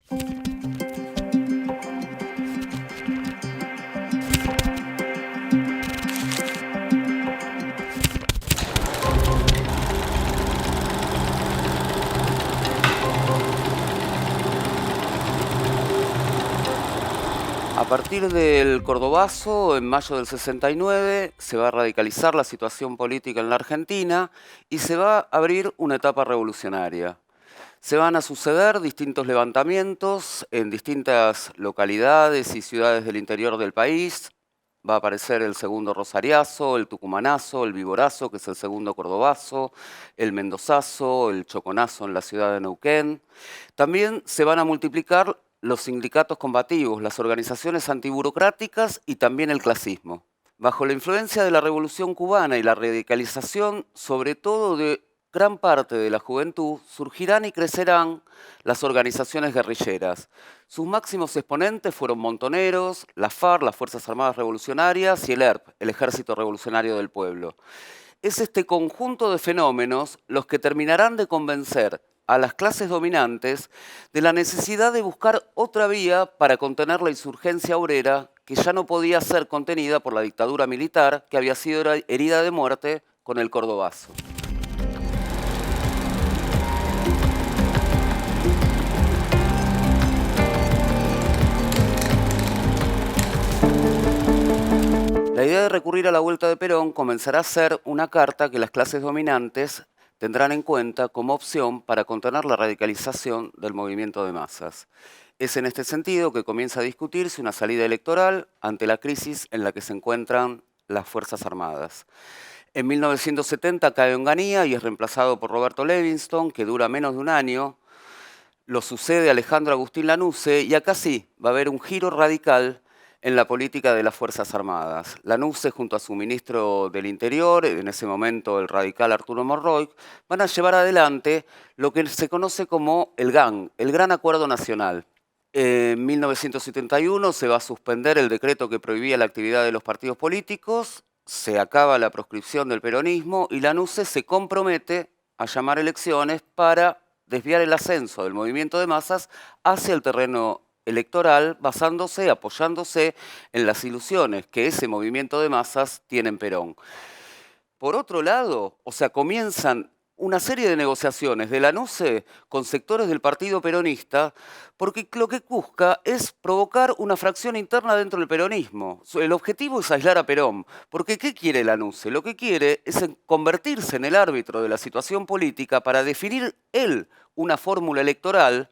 A partir del Cordobazo, en mayo del 69, se va a radicalizar la situación política en la Argentina y se va a abrir una etapa revolucionaria. Se van a suceder distintos levantamientos en distintas localidades y ciudades del interior del país. Va a aparecer el segundo Rosariazo, el Tucumanazo, el Viborazo, que es el segundo Cordobazo, el Mendozazo, el Choconazo en la ciudad de Neuquén. También se van a multiplicar los sindicatos combativos, las organizaciones antiburocráticas y también el clasismo. Bajo la influencia de la Revolución Cubana y la radicalización, sobre todo de gran parte de la juventud, surgirán y crecerán las organizaciones guerrilleras. Sus máximos exponentes fueron Montoneros, la FARC, las Fuerzas Armadas Revolucionarias, y el ERP, el Ejército Revolucionario del Pueblo. Es este conjunto de fenómenos los que terminarán de convencer a las clases dominantes de la necesidad de buscar otra vía para contener la insurgencia obrera que ya no podía ser contenida por la dictadura militar que había sido herida de muerte con el Cordobazo. La idea de recurrir a la vuelta de Perón comenzará a ser una carta que las clases dominantes tendrán en cuenta como opción para contener la radicalización del movimiento de masas. Es en este sentido que comienza a discutirse una salida electoral ante la crisis en la que se encuentran las Fuerzas Armadas. En 1970 cae Onganía y es reemplazado por Roberto Levingston, que dura menos de un año. Lo sucede Alejandro Agustín Lanusse y acá sí va a haber un giro radical en la política de las Fuerzas Armadas. Lanusse, junto a su ministro del Interior, en ese momento el radical Arturo Monroy, van a llevar adelante lo que se conoce como el GAN, el Gran Acuerdo Nacional. En 1971 se va a suspender el decreto que prohibía la actividad de los partidos políticos, se acaba la proscripción del peronismo y Lanusse se compromete a llamar elecciones para desviar el ascenso del movimiento de masas hacia el terreno electoral, basándose, apoyándose en las ilusiones que ese movimiento de masas tiene en Perón. Por otro lado, comienzan una serie de negociaciones de Lanusse con sectores del partido peronista, porque lo que busca es provocar una fracción interna dentro del peronismo. El objetivo es aislar a Perón, porque ¿qué quiere Lanusse? Lo que quiere es convertirse en el árbitro de la situación política para definir él una fórmula electoral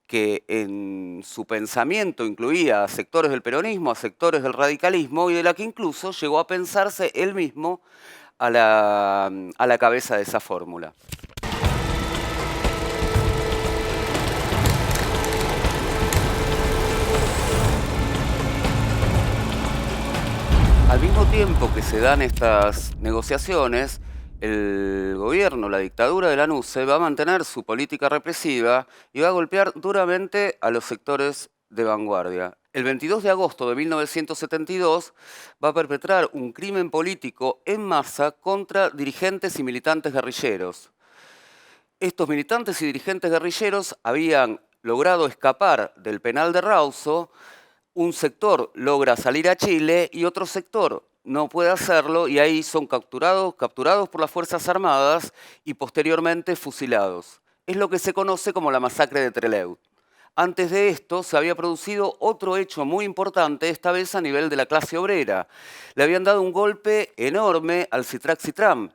que en su pensamiento incluía a sectores del peronismo, a sectores del radicalismo, y de la que incluso llegó a pensarse él mismo a la cabeza de esa fórmula. Al mismo tiempo que se dan estas negociaciones, el gobierno, la dictadura de Lanusse, va a mantener su política represiva y va a golpear duramente a los sectores de vanguardia. El 22 de agosto de 1972 va a perpetrar un crimen político en masa contra dirigentes y militantes guerrilleros. Estos militantes y dirigentes guerrilleros habían logrado escapar del penal de Rawson. Un sector logra salir a Chile y otro sector no puede hacerlo y ahí son capturados por las Fuerzas Armadas y posteriormente fusilados. Es lo que se conoce como la masacre de Trelew. Antes de esto se había producido otro hecho muy importante, esta vez a nivel de la clase obrera. Le habían dado un golpe enorme al Citrac-Citram.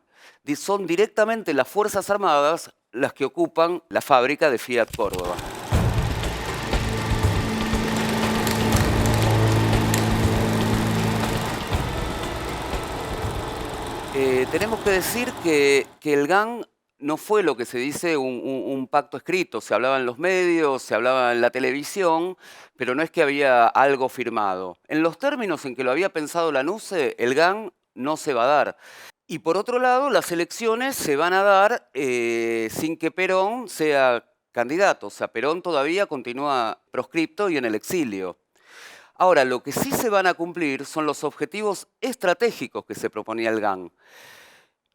Son directamente las Fuerzas Armadas las que ocupan la fábrica de Fiat Córdoba. Tenemos que decir que el GAN no fue lo que se dice un pacto escrito. Se hablaba en los medios, se hablaba en la televisión, pero no es que había algo firmado. En los términos en que lo había pensado Lanusse, el GAN no se va a dar. Y por otro lado, las elecciones se van a dar sin que Perón sea candidato. O sea, Perón todavía continúa proscripto y en el exilio. Ahora, lo que sí se van a cumplir son los objetivos estratégicos que se proponía el GAN.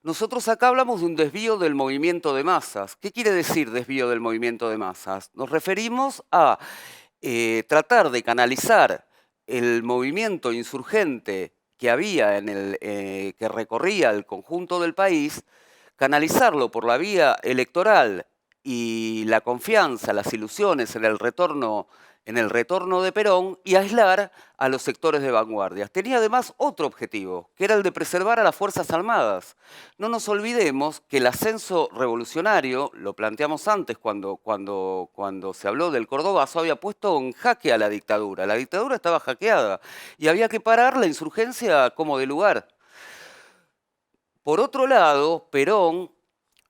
Nosotros acá hablamos de un desvío del movimiento de masas. ¿Qué quiere decir desvío del movimiento de masas? Nos referimos a tratar de canalizar el movimiento insurgente que había que recorría el conjunto del país, canalizarlo por la vía electoral y la confianza, las ilusiones en el retorno de Perón y aislar a los sectores de vanguardia. Tenía además otro objetivo, que era el de preservar a las Fuerzas Armadas. No nos olvidemos que el ascenso revolucionario, lo planteamos antes cuando se habló del Cordobazo, había puesto en jaque a la dictadura. La dictadura estaba hackeada y había que parar la insurgencia como de lugar. Por otro lado, Perón,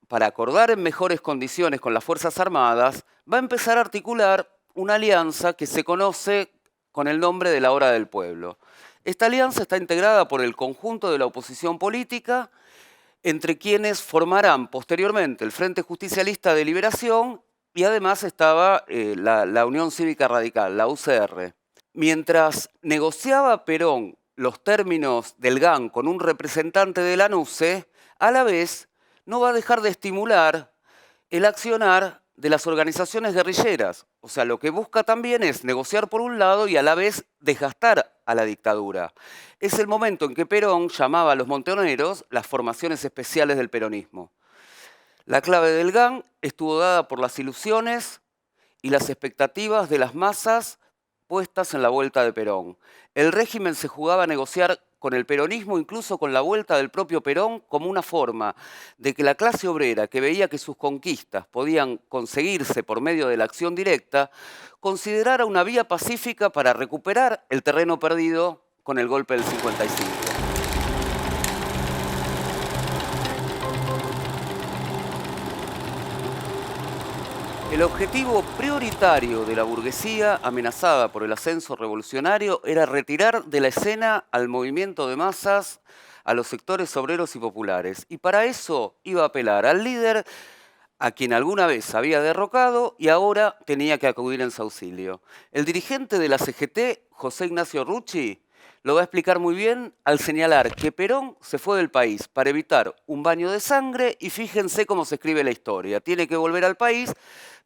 para acordar en mejores condiciones con las Fuerzas Armadas, va a empezar a articular una alianza que se conoce con el nombre de la Hora del Pueblo. Esta alianza está integrada por el conjunto de la oposición política, entre quienes formarán posteriormente el Frente Justicialista de Liberación y además estaba la Unión Cívica Radical, la UCR. Mientras negociaba Perón los términos del GAN con un representante de la NUCE, a la vez no va a dejar de estimular el accionar de las organizaciones guerrilleras. O sea, lo que busca también es negociar por un lado y a la vez desgastar a la dictadura. Es el momento en que Perón llamaba a los montoneros las formaciones especiales del peronismo. La clave del GAN estuvo dada por las ilusiones y las expectativas de las masas puestas en la vuelta de Perón. El régimen se jugaba a negociar con el peronismo, incluso con la vuelta del propio Perón, como una forma de que la clase obrera, que veía que sus conquistas podían conseguirse por medio de la acción directa, considerara una vía pacífica para recuperar el terreno perdido con el golpe del 55. El objetivo prioritario de la burguesía amenazada por el ascenso revolucionario era retirar de la escena al movimiento de masas, a los sectores obreros y populares. Y para eso iba a apelar al líder a quien alguna vez había derrocado y ahora tenía que acudir en su auxilio. El dirigente de la CGT, José Ignacio Rucci, lo va a explicar muy bien al señalar que Perón se fue del país para evitar un baño de sangre y fíjense cómo se escribe la historia. Tiene que volver al país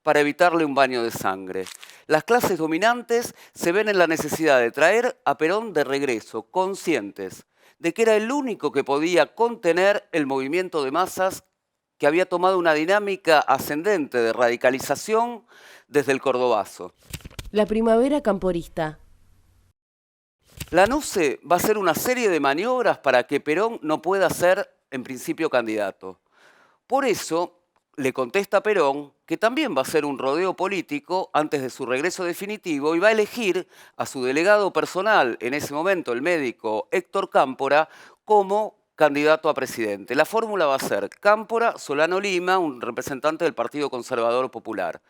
para evitarle un baño de sangre. Las clases dominantes se ven en la necesidad de traer a Perón de regreso, conscientes de que era el único que podía contener el movimiento de masas que había tomado una dinámica ascendente de radicalización desde el Cordobazo. La primavera camporista. La NUCE va a hacer una serie de maniobras para que Perón no pueda ser, en principio, candidato. Por eso, le contesta a Perón que también va a hacer un rodeo político antes de su regreso definitivo y va a elegir a su delegado personal, en ese momento el médico Héctor Cámpora, como candidato a presidente. La fórmula va a ser Cámpora, Solano Lima, un representante del Partido Conservador Popular.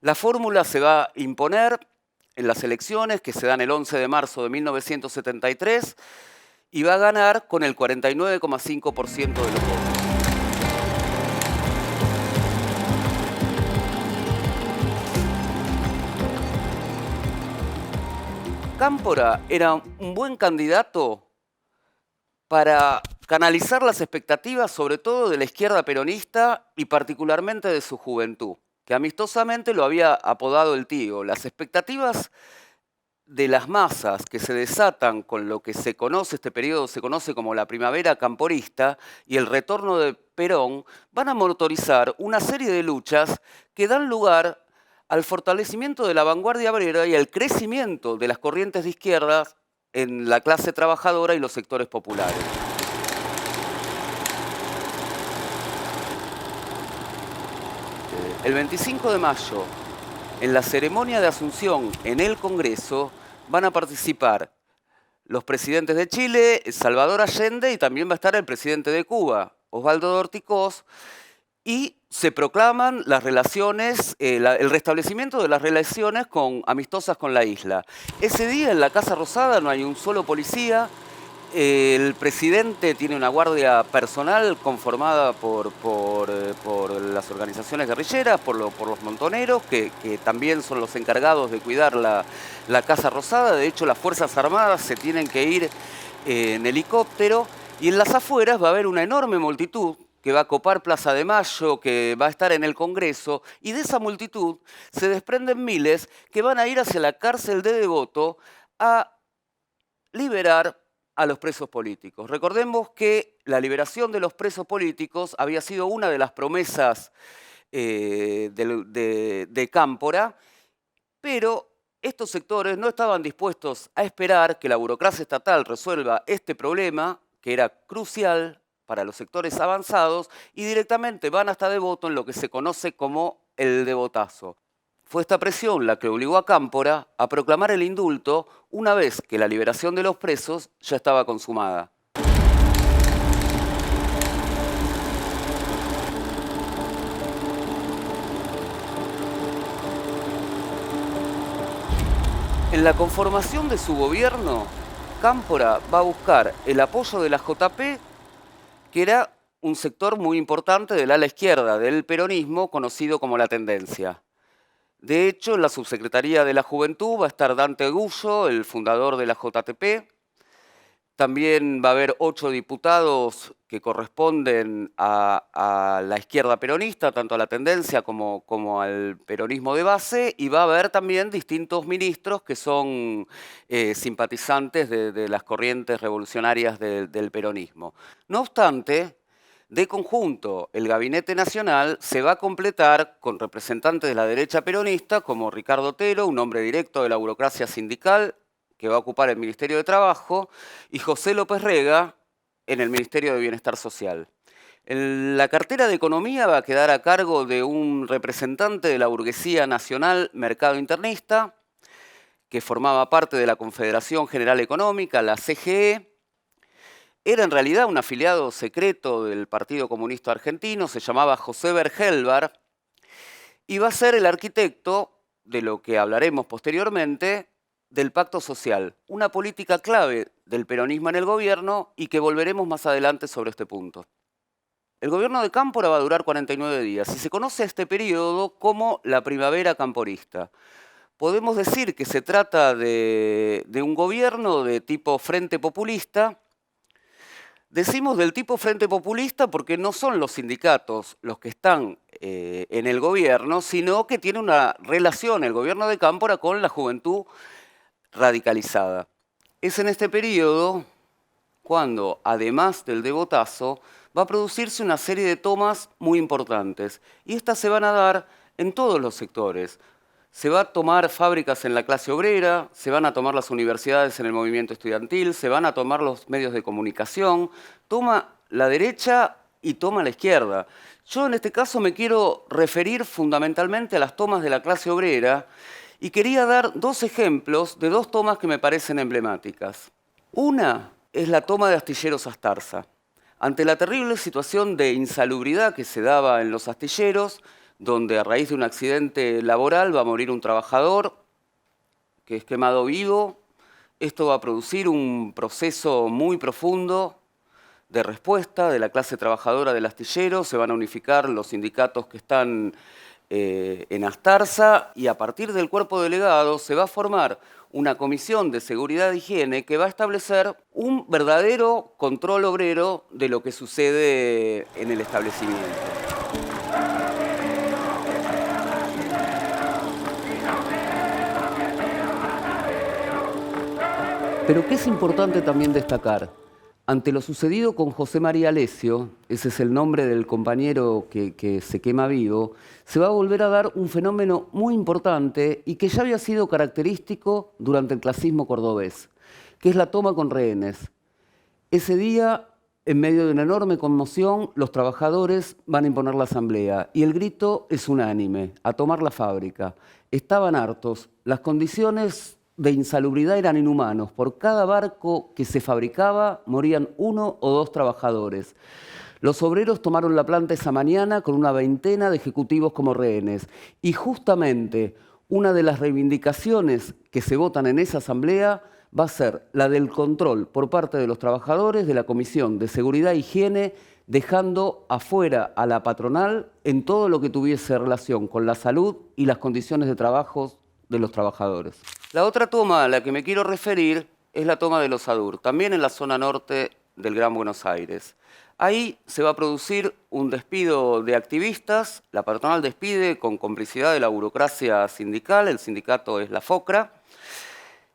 La fórmula se va a imponer en las elecciones que se dan el 11 de marzo de 1973 y va a ganar con el 49,5% de los votos. Cámpora era un buen candidato para canalizar las expectativas, sobre todo de la izquierda peronista y particularmente de su juventud, que amistosamente lo había apodado el tío. Las expectativas de las masas que se desatan con lo que se conoce, este periodo se conoce como la primavera camporista y el retorno de Perón, van a motorizar una serie de luchas que dan lugar al fortalecimiento de la vanguardia obrera y al crecimiento de las corrientes de izquierdas en la clase trabajadora y los sectores populares. El 25 de mayo, en la ceremonia de asunción en el Congreso, van a participar los presidentes de Chile, Salvador Allende, y también va a estar el presidente de Cuba, Osvaldo Dorticós, y se proclaman las relaciones, el restablecimiento de las relaciones amistosas con la isla. Ese día en la Casa Rosada no hay un solo policía. El presidente tiene una guardia personal conformada por las organizaciones guerrilleras, por los montoneros, que también son los encargados de cuidar la Casa Rosada. De hecho, las Fuerzas Armadas se tienen que ir en helicóptero. Y en las afueras va a haber una enorme multitud que va a copar Plaza de Mayo, que va a estar en el Congreso, y de esa multitud se desprenden miles que van a ir hacia la cárcel de Devoto a liberar a los presos políticos. Recordemos que la liberación de los presos políticos había sido una de las promesas de Cámpora, pero estos sectores no estaban dispuestos a esperar que la burocracia estatal resuelva este problema, que era crucial para los sectores avanzados, y directamente van hasta Devoto en lo que se conoce como el Devotazo. Fue esta presión la que obligó a Cámpora a proclamar el indulto una vez que la liberación de los presos ya estaba consumada. En la conformación de su gobierno, Cámpora va a buscar el apoyo de la JP, que era un sector muy importante del ala izquierda del peronismo, conocido como la Tendencia. De hecho, en la Subsecretaría de la Juventud va a estar Dante Gullo, el fundador de la JTP. También va a haber 8 diputados que corresponden a la izquierda peronista, tanto a la Tendencia como al peronismo de base, y va a haber también distintos ministros que son simpatizantes de las corrientes revolucionarias del peronismo. No obstante, de conjunto, el Gabinete Nacional se va a completar con representantes de la derecha peronista, como Ricardo Otero, un hombre directo de la burocracia sindical, que va a ocupar el Ministerio de Trabajo, y José López Rega en el Ministerio de Bienestar Social. La cartera de Economía va a quedar a cargo de un representante de la burguesía nacional mercado internista, que formaba parte de la Confederación General Económica, la CGE. Era en realidad un afiliado secreto del Partido Comunista Argentino, se llamaba José Bergelbar, y va a ser el arquitecto de lo que hablaremos posteriormente, del Pacto Social, una política clave del peronismo en el gobierno y que volveremos más adelante sobre este punto. El gobierno de Cámpora va a durar 49 días y se conoce este periodo como la primavera camporista. Podemos decir que se trata de un gobierno de tipo frente populista. Decimos del tipo frente populista porque no son los sindicatos los que están en el gobierno, sino que tiene una relación el gobierno de Cámpora con la juventud radicalizada. Es en este periodo cuando, además del Devotazo, va a producirse una serie de tomas muy importantes. Y estas se van a dar en todos los sectores. Se va a tomar fábricas en la clase obrera, se van a tomar las universidades en el movimiento estudiantil, se van a tomar los medios de comunicación, toma la derecha y toma la izquierda. Yo en este caso me quiero referir fundamentalmente a las tomas de la clase obrera y quería dar 2 ejemplos de 2 tomas que me parecen emblemáticas. Una es la toma de Astilleros Astarza. Ante la terrible situación de insalubridad que se daba en los astilleros, donde a raíz de un accidente laboral va a morir un trabajador que es quemado vivo. Esto va a producir un proceso muy profundo de respuesta de la clase trabajadora del astillero. Se van a unificar los sindicatos que están en Astarza y a partir del cuerpo delegado se va a formar una comisión de seguridad e higiene que va a establecer un verdadero control obrero de lo que sucede en el establecimiento. Pero ¿qué es importante también destacar? Ante lo sucedido con José María Alessio, ese es el nombre del compañero que se quema vivo, se va a volver a dar un fenómeno muy importante y que ya había sido característico durante el clasismo cordobés, que es la toma con rehenes. Ese día, en medio de una enorme conmoción, los trabajadores van a imponer la asamblea y el grito es unánime, a tomar la fábrica. Estaban hartos, las condiciones de insalubridad eran inhumanos. Por cada barco que se fabricaba morían 1 o 2 trabajadores. Los obreros tomaron la planta esa mañana con una veintena de ejecutivos como rehenes. Y justamente una de las reivindicaciones que se votan en esa asamblea va a ser la del control por parte de los trabajadores de la Comisión de Seguridad e Higiene, dejando afuera a la patronal en todo lo que tuviese relación con la salud y las condiciones de trabajo de los trabajadores. La otra toma a la que me quiero referir es la toma de los Adur, también en la zona norte del Gran Buenos Aires. Ahí se va a producir un despido de activistas, la patronal despide con complicidad de la burocracia sindical, el sindicato es la FOCRA,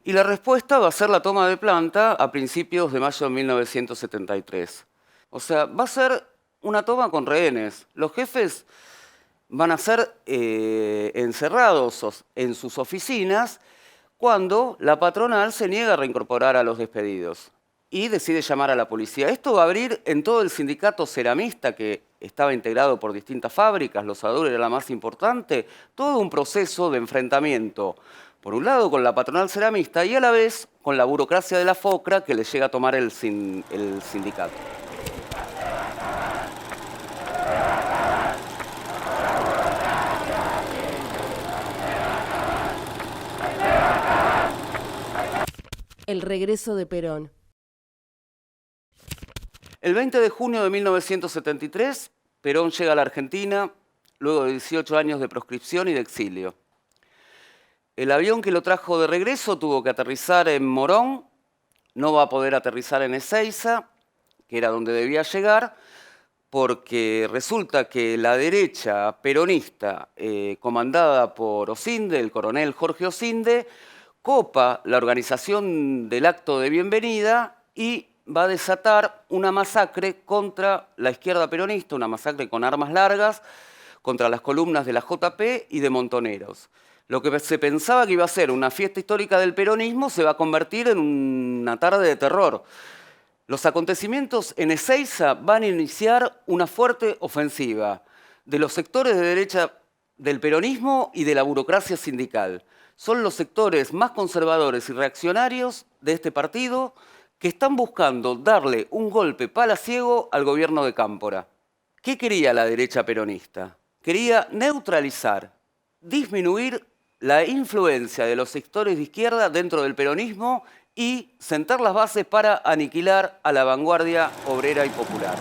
y la respuesta va a ser la toma de planta a principios de mayo de 1973. O sea, va a ser una toma con rehenes. Los jefes van a ser encerrados en sus oficinas cuando la patronal se niega a reincorporar a los despedidos y decide llamar a la policía. Esto va a abrir en todo el sindicato ceramista, que estaba integrado por distintas fábricas, los Sadur era la más importante, todo un proceso de enfrentamiento, por un lado con la patronal ceramista y a la vez con la burocracia de la FOCRA que le llega a tomar el sindicato. El regreso de Perón. El 20 de junio de 1973, Perón llega a la Argentina luego de 18 años de proscripción y de exilio. El avión que lo trajo de regreso tuvo que aterrizar en Morón, no va a poder aterrizar en Ezeiza, que era donde debía llegar, porque resulta que la derecha peronista, comandada por Osinde, el coronel Jorge Osinde, copa la organización del acto de bienvenida y va a desatar una masacre contra la izquierda peronista, una masacre con armas largas, contra las columnas de la JP y de Montoneros. Lo que se pensaba que iba a ser una fiesta histórica del peronismo se va a convertir en una tarde de terror. Los acontecimientos en Ezeiza van a iniciar una fuerte ofensiva de los sectores de derecha del peronismo y de la burocracia sindical. Son los sectores más conservadores y reaccionarios de este partido que están buscando darle un golpe palaciego al gobierno de Cámpora. ¿Qué quería la derecha peronista? Quería neutralizar, disminuir la influencia de los sectores de izquierda dentro del peronismo y sentar las bases para aniquilar a la vanguardia obrera y popular.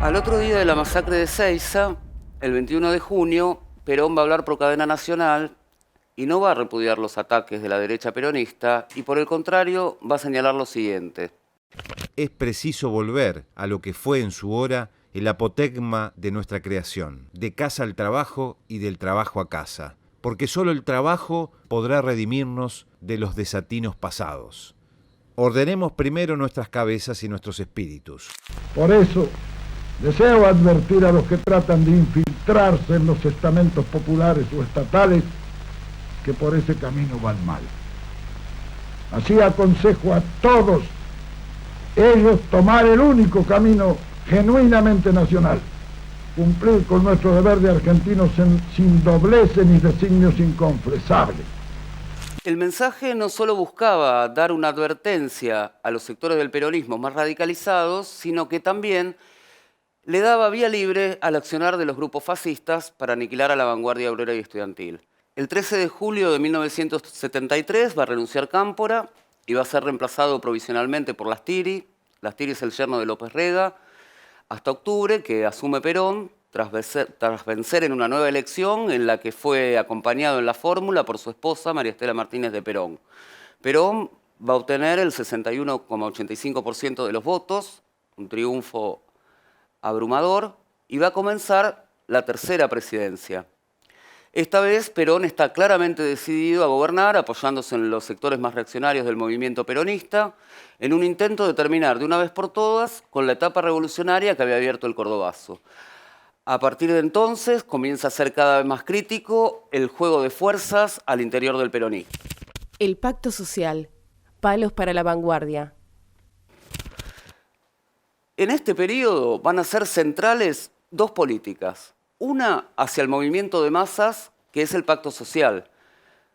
Al otro día de la masacre de Ezeiza, el 21 de junio, Perón va a hablar por cadena nacional y no va a repudiar los ataques de la derecha peronista y por el contrario va a señalar lo siguiente. Es preciso volver a lo que fue en su hora el apotegma de nuestra creación, de casa al trabajo y del trabajo a casa, porque solo el trabajo podrá redimirnos de los desatinos pasados. Ordenemos primero nuestras cabezas y nuestros espíritus. Por eso, deseo advertir a los que tratan de infiltrarse en los estamentos populares o estatales que por ese camino van mal. Así aconsejo a todos ellos tomar el único camino genuinamente nacional, cumplir con nuestro deber de argentinos sin dobleces ni designios inconfesables. El mensaje no solo buscaba dar una advertencia a los sectores del peronismo más radicalizados, sino que también le daba vía libre al accionar de los grupos fascistas para aniquilar a la vanguardia obrera y estudiantil. El 13 de julio de 1973 va a renunciar Cámpora y va a ser reemplazado provisionalmente por Lastiri. Lastiri es el yerno de López Rega, hasta octubre, que asume Perón tras vencer en una nueva elección en la que fue acompañado en la fórmula por su esposa María Estela Martínez de Perón. Perón va a obtener el 61,85% de los votos, un triunfo abrumador, y va a comenzar la tercera presidencia. Esta vez Perón está claramente decidido a gobernar, apoyándose en los sectores más reaccionarios del movimiento peronista, en un intento de terminar de una vez por todas con la etapa revolucionaria que había abierto el Cordobazo. A partir de entonces comienza a ser cada vez más crítico el juego de fuerzas al interior del peronismo. El pacto social. Palos para la vanguardia. En este periodo van a ser centrales dos políticas. Una hacia el movimiento de masas, que es el pacto social.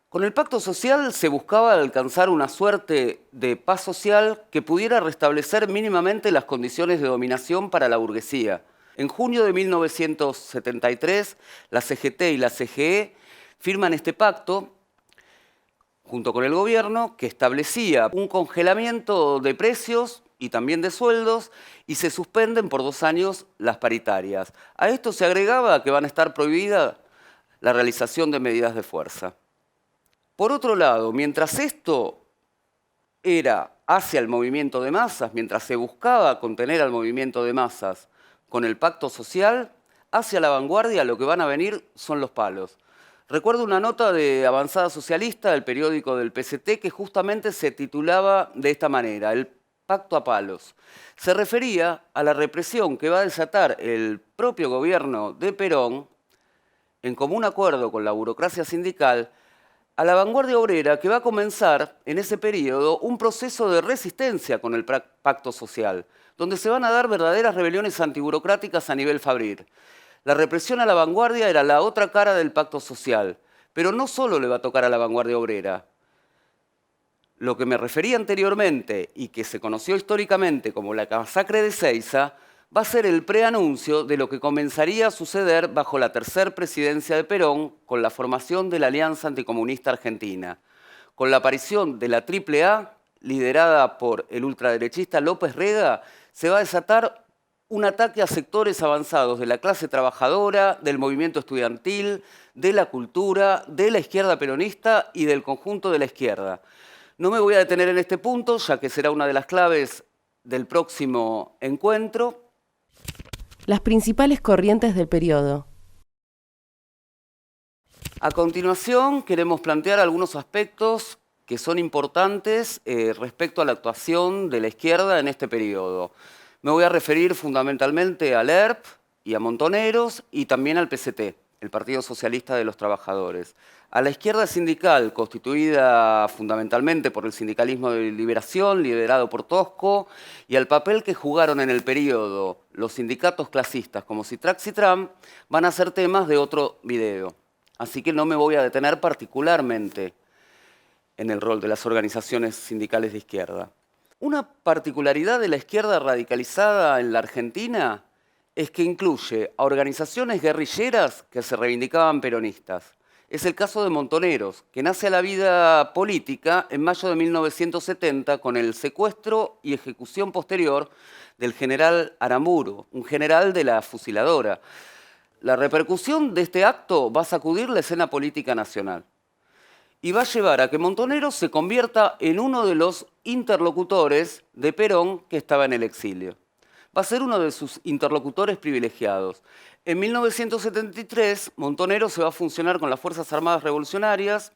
Con el pacto social se buscaba alcanzar una suerte de paz social que pudiera restablecer mínimamente las condiciones de dominación para la burguesía. En junio de 1973, la CGT y la CGE firman este pacto junto con el gobierno que establecía un congelamiento de precios y también de sueldos, y se suspenden por 2 años las paritarias. A esto se agregaba que van a estar prohibida la realización de medidas de fuerza. Por otro lado, mientras esto era hacia el movimiento de masas, mientras se buscaba contener al movimiento de masas con el pacto social, hacia la vanguardia lo que van a venir son los palos. Recuerdo una nota de Avanzada Socialista del periódico del PCT que justamente se titulaba de esta manera, el pacto a palos. Se refería a la represión que va a desatar el propio gobierno de Perón, en común acuerdo con la burocracia sindical, a la vanguardia obrera que va a comenzar en ese periodo un proceso de resistencia con el pacto social, donde se van a dar verdaderas rebeliones antiburocráticas a nivel fabril. La represión a la vanguardia era la otra cara del pacto social, pero no solo le va a tocar a la vanguardia obrera. Lo que me refería anteriormente y que se conoció históricamente como la masacre de Ezeiza va a ser el preanuncio de lo que comenzaría a suceder bajo la tercera presidencia de Perón con la formación de la Alianza Anticomunista Argentina, con la aparición de la AAA, liderada por el ultraderechista López Rega, se va a desatar un ataque a sectores avanzados de la clase trabajadora, del movimiento estudiantil, de la cultura, de la izquierda peronista y del conjunto de la izquierda. No me voy a detener en este punto, ya que será una de las claves del próximo encuentro. Las principales corrientes del periodo. A continuación, queremos plantear algunos aspectos que son importantes respecto a la actuación de la izquierda en este periodo. Me voy a referir fundamentalmente al ERP y a Montoneros y también al PCT, el Partido Socialista de los Trabajadores. A la izquierda sindical, constituida fundamentalmente por el Sindicalismo de Liberación, liderado por Tosco, y al papel que jugaron en el periodo los sindicatos clasistas como Citrax y Tram, van a ser temas de otro video. Así que no me voy a detener particularmente en el rol de las organizaciones sindicales de izquierda. Una particularidad de la izquierda radicalizada en la Argentina es que incluye a organizaciones guerrilleras que se reivindicaban peronistas. Es el caso de Montoneros, que nace a la vida política en mayo de 1970 con el secuestro y ejecución posterior del general Aramburu, un general de la fusiladora. La repercusión de este acto va a sacudir la escena política nacional y va a llevar a que Montoneros se convierta en uno de los interlocutores de Perón que estaba en el exilio. Va a ser uno de sus interlocutores privilegiados. En 1973, Montoneros se va a funcionar con las Fuerzas Armadas Revolucionarias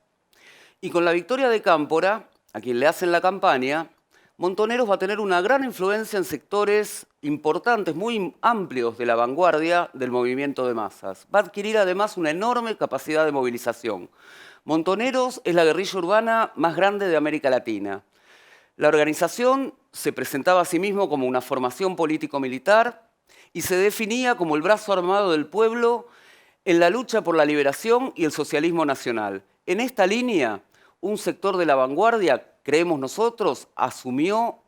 y con la victoria de Cámpora, a quien le hacen la campaña, Montoneros va a tener una gran influencia en sectores importantes, muy amplios de la vanguardia del movimiento de masas. Va a adquirir además una enorme capacidad de movilización. Montoneros es la guerrilla urbana más grande de América Latina. La organización se presentaba a sí mismo como una formación político-militar y se definía como el brazo armado del pueblo en la lucha por la liberación y el socialismo nacional. En esta línea, un sector de la vanguardia, creemos nosotros, asumió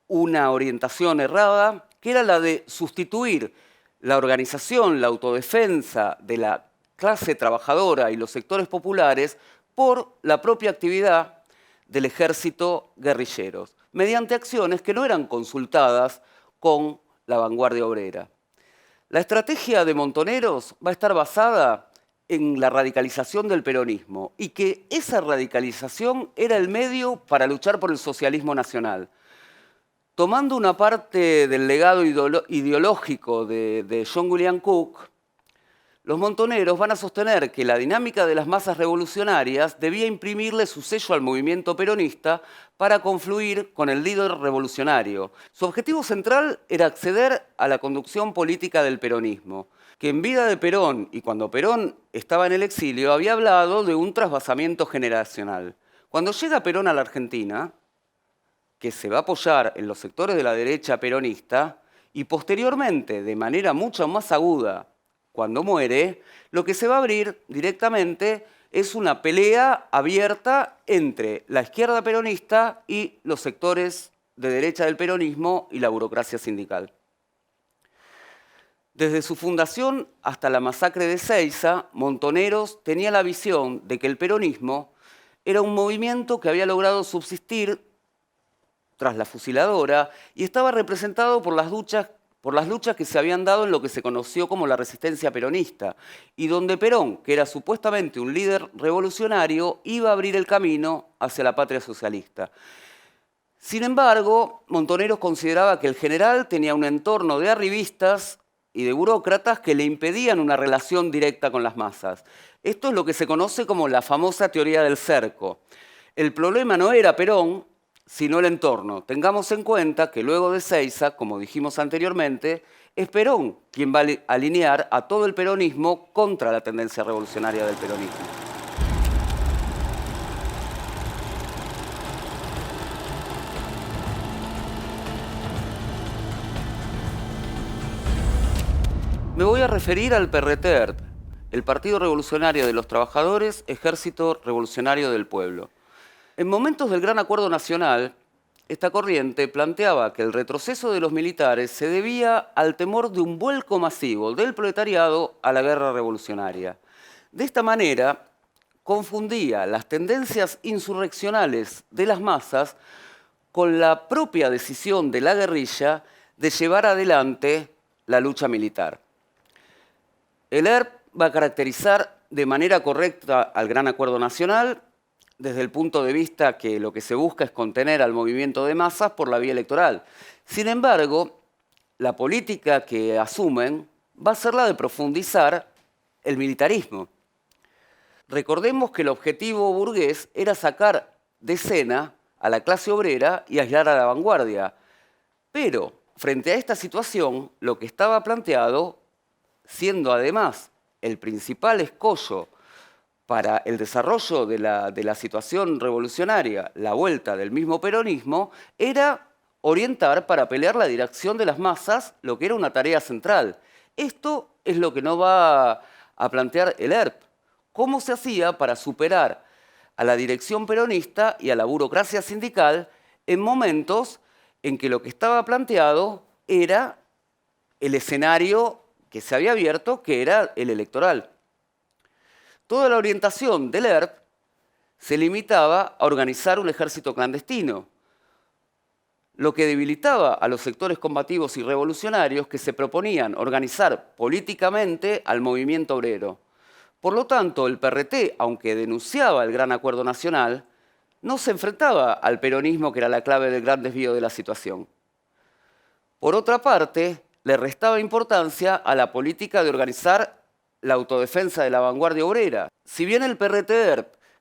una orientación errada, que era la de sustituir la organización, la autodefensa de la clase trabajadora y los sectores populares por la propia actividad del ejército guerrilleros, mediante acciones que no eran consultadas con la vanguardia obrera. La estrategia de Montoneros va a estar basada en la radicalización del peronismo y que esa radicalización era el medio para luchar por el socialismo nacional. Tomando una parte del legado ideológico de John William Cook, los Montoneros van a sostener que la dinámica de las masas revolucionarias debía imprimirle su sello al movimiento peronista para confluir con el líder revolucionario. Su objetivo central era acceder a la conducción política del peronismo, que en vida de Perón y cuando Perón estaba en el exilio había hablado de un trasvasamiento generacional. Cuando llega Perón a la Argentina, que se va a apoyar en los sectores de la derecha peronista y posteriormente, de manera mucho más aguda, cuando muere, lo que se va a abrir directamente es una pelea abierta entre la izquierda peronista y los sectores de derecha del peronismo y la burocracia sindical. Desde su fundación hasta la masacre de Ezeiza, Montoneros tenía la visión de que el peronismo era un movimiento que había logrado subsistir tras la fusiladora y estaba representado por las luchas que se habían dado en lo que se conoció como la resistencia peronista, y donde Perón, que era supuestamente un líder revolucionario, iba a abrir el camino hacia la patria socialista. Sin embargo, Montoneros consideraba que el general tenía un entorno de arribistas y de burócratas que le impedían una relación directa con las masas. Esto es lo que se conoce como la famosa teoría del cerco. El problema no era Perón, sino el entorno. Tengamos en cuenta que luego de Seiza, como dijimos anteriormente, es Perón quien va a alinear a todo el peronismo contra la tendencia revolucionaria del peronismo. Me voy a referir al PRT, el Partido Revolucionario de los Trabajadores, Ejército Revolucionario del Pueblo. En momentos del Gran Acuerdo Nacional, esta corriente planteaba que el retroceso de los militares se debía al temor de un vuelco masivo del proletariado a la guerra revolucionaria. De esta manera, confundía las tendencias insurreccionales de las masas con la propia decisión de la guerrilla de llevar adelante la lucha militar. El ERP va a caracterizar de manera correcta al Gran Acuerdo Nacional desde el punto de vista que lo que se busca es contener al movimiento de masas por la vía electoral. Sin embargo, la política que asumen va a ser la de profundizar el militarismo. Recordemos que el objetivo burgués era sacar de escena a la clase obrera y aislar a la vanguardia. Pero, frente a esta situación, lo que estaba planteado, siendo además el principal escollo para el desarrollo de la situación revolucionaria, la vuelta del mismo peronismo, era orientar para pelear la dirección de las masas, lo que era una tarea central. Esto es lo que no va a plantear el ERP. ¿Cómo se hacía para superar a la dirección peronista y a la burocracia sindical en momentos en que lo que estaba planteado era el escenario que se había abierto, que era el electoral? Toda la orientación del ERP se limitaba a organizar un ejército clandestino, lo que debilitaba a los sectores combativos y revolucionarios que se proponían organizar políticamente al movimiento obrero. Por lo tanto, el PRT, aunque denunciaba el Gran Acuerdo Nacional, no se enfrentaba al peronismo, que era la clave del gran desvío de la situación. Por otra parte, le restaba importancia a la política de organizar la autodefensa de la vanguardia obrera. Si bien el PRT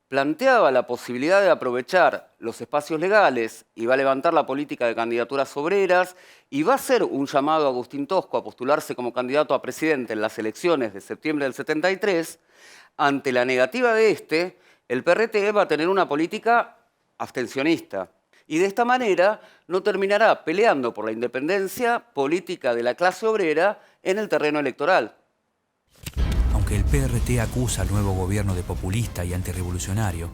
planteaba la posibilidad de aprovechar los espacios legales y va a levantar la política de candidaturas obreras y va a hacer un llamado a Agustín Tosco a postularse como candidato a presidente en las elecciones de septiembre del 73, ante la negativa de el PRT va a tener una política abstencionista. Y de esta manera no terminará peleando por la independencia política de la clase obrera en el terreno electoral. Aunque el PRT acusa al nuevo gobierno de populista y antirrevolucionario,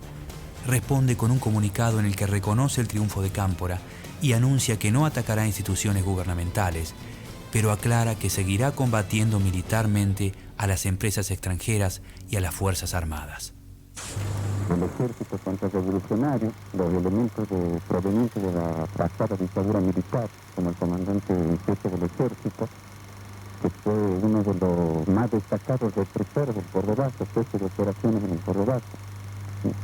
responde con un comunicado en el que reconoce el triunfo de Cámpora y anuncia que no atacará instituciones gubernamentales, pero aclara que seguirá combatiendo militarmente a las empresas extranjeras y a las Fuerzas Armadas. El ejército contrarrevolucionario, los elementos provenientes de la pasada dictadura militar, como el comandante en jefe del ejército, que fue uno de los más destacados represores del Cordobazo, jefe de operaciones en el Cordobazo.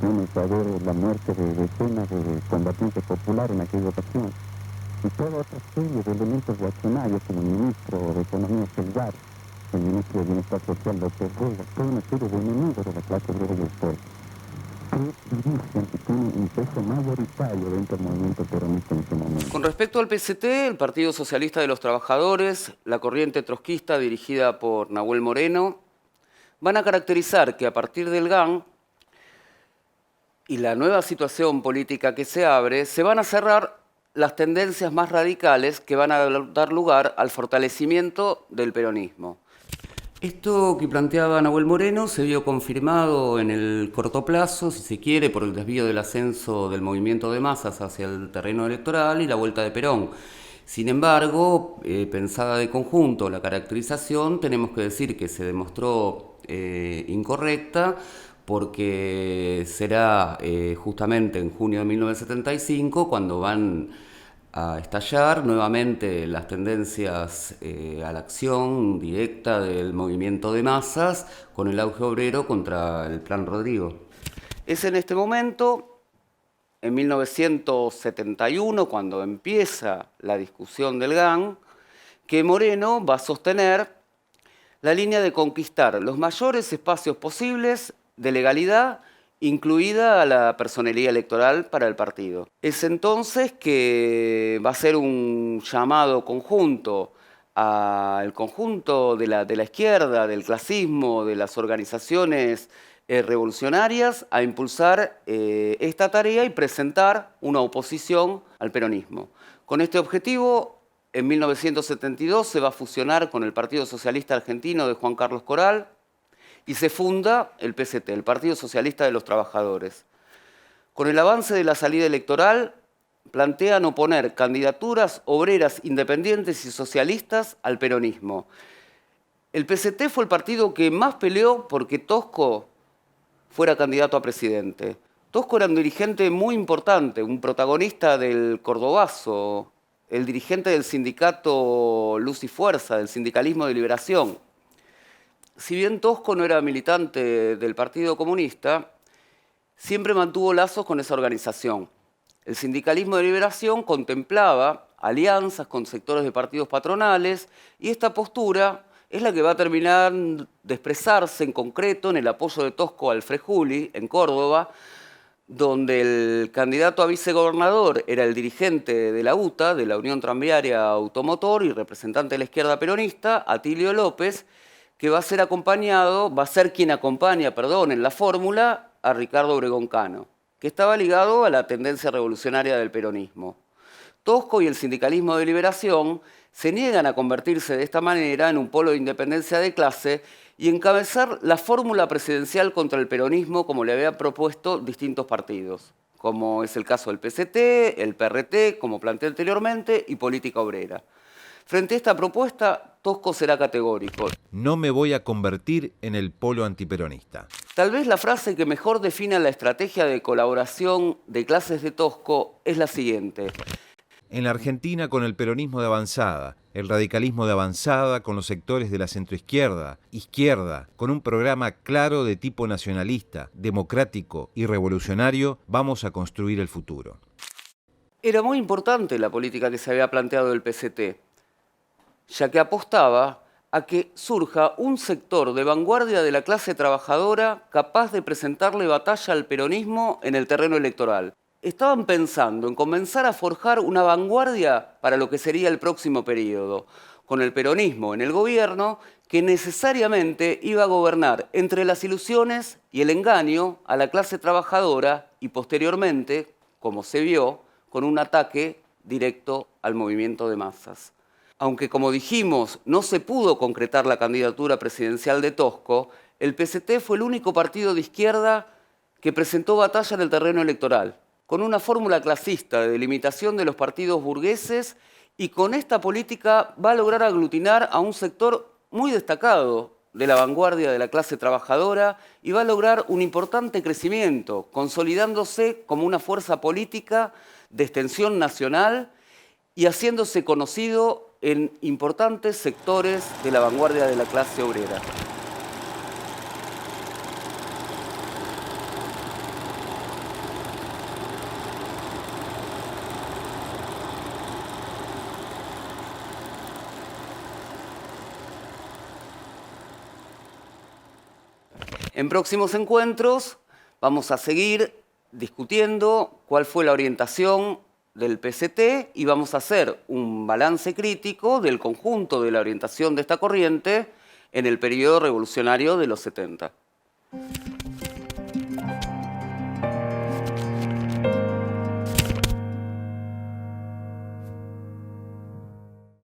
Tiene que haber la muerte de decenas de combatientes populares en aquella ocasión. Y toda otra serie de elementos reaccionarios, como el ministro de Economía Selvar, el ministro de Bienestar Social López Vega, toda una serie de enemigos de la clase obrera y el pueblo, que dirigen y tienen un peso mayoritario dentro del movimiento peronista en ese momento. Con respecto al PCT, el Partido Socialista de los Trabajadores, la corriente trotskista dirigida por Nahuel Moreno, van a caracterizar que a partir del GAN y la nueva situación política que se abre, se van a cerrar las tendencias más radicales que van a dar lugar al fortalecimiento del peronismo. Esto que planteaba Nahuel Moreno se vio confirmado en el corto plazo, si se quiere, por el desvío del ascenso del movimiento de masas hacia el terreno electoral y la vuelta de Perón. Sin embargo, pensada de conjunto la caracterización, tenemos que decir que se demostró incorrecta, porque será justamente en junio de 1975 cuando van a estallar nuevamente las tendencias a la acción directa del movimiento de masas con el auge obrero contra el Plan Rodrigo. Es en este momento, en 1971, cuando empieza la discusión del GAN, que Moreno va a sostener la línea de conquistar los mayores espacios posibles de legalidad, incluida la personería electoral para el partido. Es entonces que va a ser un llamado conjunto al conjunto de la izquierda, del clasismo, de las organizaciones revolucionarias, a impulsar esta tarea y presentar una oposición al peronismo. Con este objetivo, en 1972 se va a fusionar con el Partido Socialista Argentino de Juan Carlos Corral y se funda el PST, el Partido Socialista de los Trabajadores. Con el avance de la salida electoral, plantean oponer candidaturas obreras independientes y socialistas al peronismo. El PST fue el partido que más peleó porque Tosco fuera candidato a presidente. Tosco era un dirigente muy importante, un protagonista del Cordobazo, el dirigente del sindicato Luz y Fuerza, del sindicalismo de liberación. Si bien Tosco no era militante del Partido Comunista, siempre mantuvo lazos con esa organización. El sindicalismo de liberación contemplaba alianzas con sectores de partidos patronales y esta postura es la que va a terminar de expresarse en concreto en el apoyo de Tosco al Frejuli, en Córdoba, donde el candidato a vicegobernador era el dirigente de la UTA, de la Unión Tranviaria Automotor, y representante de la izquierda peronista, Atilio López, que va a ser quien acompaña, en la fórmula a Ricardo Obregón Cano, que estaba ligado a la tendencia revolucionaria del peronismo. Tosco y el sindicalismo de liberación se niegan a convertirse de esta manera en un polo de independencia de clase y encabezar la fórmula presidencial contra el peronismo como le habían propuesto distintos partidos, como es el caso del PCT, el PRT, como planteé anteriormente, y Política Obrera. Frente a esta propuesta, Tosco será categórico. No me voy a convertir en el polo antiperonista. Tal vez la frase que mejor define la estrategia de colaboración de clases de Tosco es la siguiente. En la Argentina, con el peronismo de avanzada, el radicalismo de avanzada, con los sectores de la centroizquierda, izquierda, con un programa claro de tipo nacionalista, democrático y revolucionario, vamos a construir el futuro. Era muy importante la política que se había planteado del PCT, ya que apostaba a que surja un sector de vanguardia de la clase trabajadora capaz de presentarle batalla al peronismo en el terreno electoral. Estaban pensando en comenzar a forjar una vanguardia para lo que sería el próximo periodo, con el peronismo en el gobierno, que necesariamente iba a gobernar entre las ilusiones y el engaño a la clase trabajadora y posteriormente, como se vio, con un ataque directo al movimiento de masas. Aunque, como dijimos, no se pudo concretar la candidatura presidencial de Tosco, el PCT fue el único partido de izquierda que presentó batalla en el terreno electoral, con una fórmula clasista de delimitación de los partidos burgueses, y con esta política va a lograr aglutinar a un sector muy destacado de la vanguardia de la clase trabajadora y va a lograr un importante crecimiento, consolidándose como una fuerza política de extensión nacional y haciéndose conocido en importantes sectores de la vanguardia de la clase obrera. En próximos encuentros vamos a seguir discutiendo cuál fue la orientación del PCT y vamos a hacer un balance crítico del conjunto de la orientación de esta corriente en el periodo revolucionario de los 70.